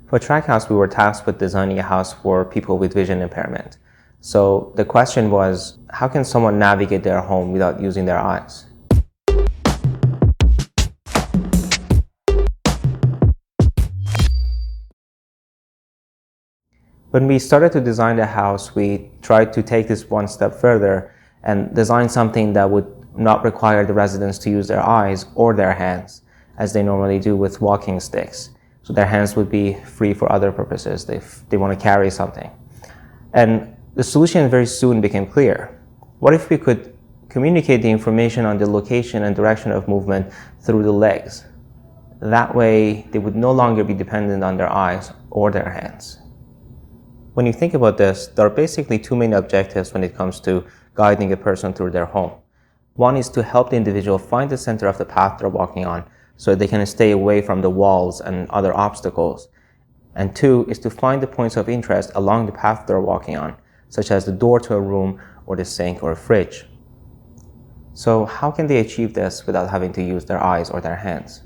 For Trackhouse, we were tasked with designing a house for people with vision impairment. So the question was, how can someone navigate their home without using their eyes? When we started to design the house, we tried to take this one step further and design something that would not require the residents to use their eyes or their hands, as they normally do with walking sticks. So their hands would be free for other purposes if they want to carry something. And the solution very soon became clear. What if we could communicate the information on the location and direction of movement through the legs? That way, they would no longer be dependent on their eyes or their hands. When you think about this, there are basically two main objectives when it comes to guiding a person through their home. One is to help the individual find the center of the path they're walking on so they can stay away from the walls and other obstacles. And two is to find the points of interest along the path they're walking on, such as the door to a room or the sink or a fridge. So how can they achieve this without having to use their eyes or their hands?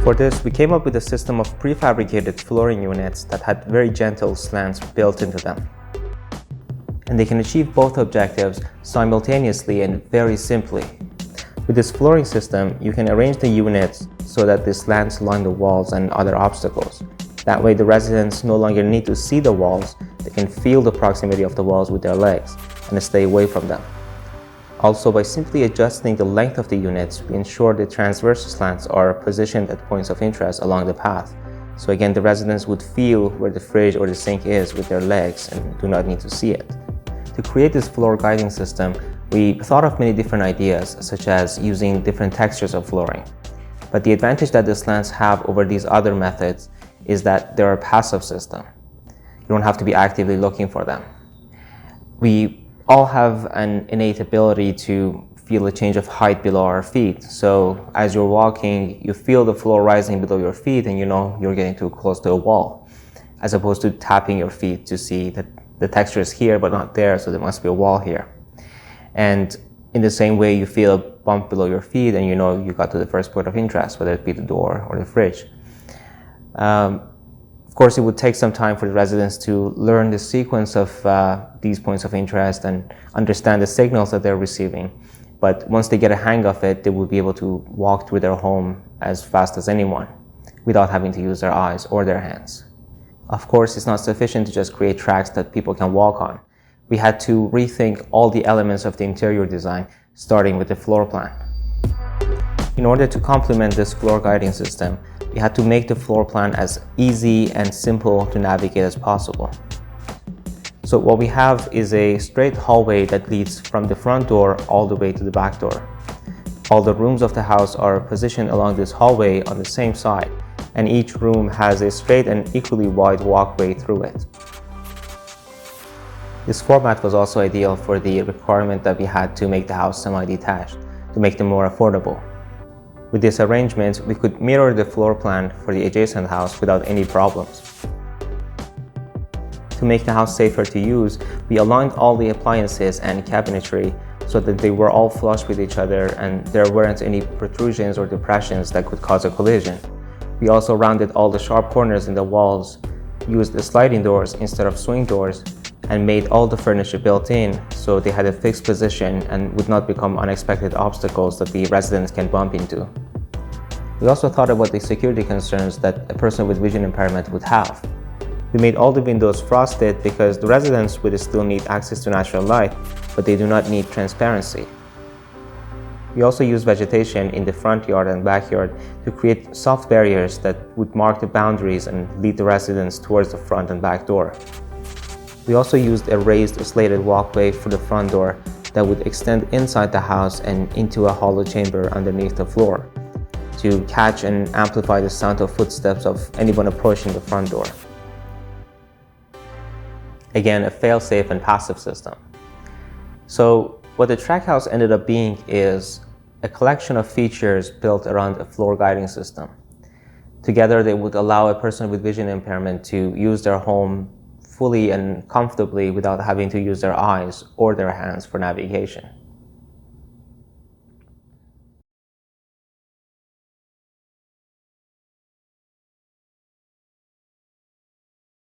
For this, we came up with a system of prefabricated flooring units that had very gentle slants built into them. And they can achieve both objectives simultaneously and very simply. With this flooring system, you can arrange the units so that the slants line the walls and other obstacles. That way, the residents no longer need to see the walls, they can feel the proximity of the walls with their legs and stay away from them. Also, by simply adjusting the length of the units, we ensure the transverse slants are positioned at points of interest along the path. So again, the residents would feel where the fridge or the sink is with their legs and do not need to see it. To create this floor guiding system, we thought of many different ideas, such as using different textures of flooring. But the advantage that the slants have over these other methods is that they're a passive system. You don't have to be actively looking for them. We all have an innate ability to feel a change of height below our feet. So as you're walking, you feel the floor rising below your feet and you know you're getting too close to a wall, as opposed to tapping your feet to see that the texture is here but not there, so there must be a wall here. And in the same way, you feel a bump below your feet and you know you got to the first point of interest, whether it be the door or the fridge. Of course, it would take some time for the residents to learn the sequence of these points of interest and understand the signals that they're receiving. But once they get a hang of it, they will be able to walk through their home as fast as anyone without having to use their eyes or their hands. Of course, it's not sufficient to just create tracks that people can walk on. We had to rethink all the elements of the interior design, starting with the floor plan. In order to complement this floor guiding system, we had to make the floor plan as easy and simple to navigate as possible. So what we have is a straight hallway that leads from the front door all the way to the back door. All the rooms of the house are positioned along this hallway on the same side, and each room has a straight and equally wide walkway through it. This format was also ideal for the requirement that we had to make the house semi-detached, to make them more affordable. With this arrangement, we could mirror the floor plan for the adjacent house without any problems. To make the house safer to use, we aligned all the appliances and cabinetry so that they were all flush with each other and there weren't any protrusions or depressions that could cause a collision. We also rounded all the sharp corners in the walls, used the sliding doors instead of swing doors, and made all the furniture built in so they had a fixed position and would not become unexpected obstacles that the residents can bump into. We also thought about the security concerns that a person with vision impairment would have. We made all the windows frosted because the residents would still need access to natural light, but they do not need transparency. We also used vegetation in the front yard and backyard to create soft barriers that would mark the boundaries and lead the residents towards the front and back door. We also used a raised slated walkway for the front door that would extend inside the house and into a hollow chamber underneath the floor to catch and amplify the sound of footsteps of anyone approaching the front door. Again, a fail-safe and passive system. So what the Trackhouse ended up being is a collection of features built around a floor guiding system. Together, they would allow a person with vision impairment to use their home fully and comfortably without having to use their eyes or their hands for navigation.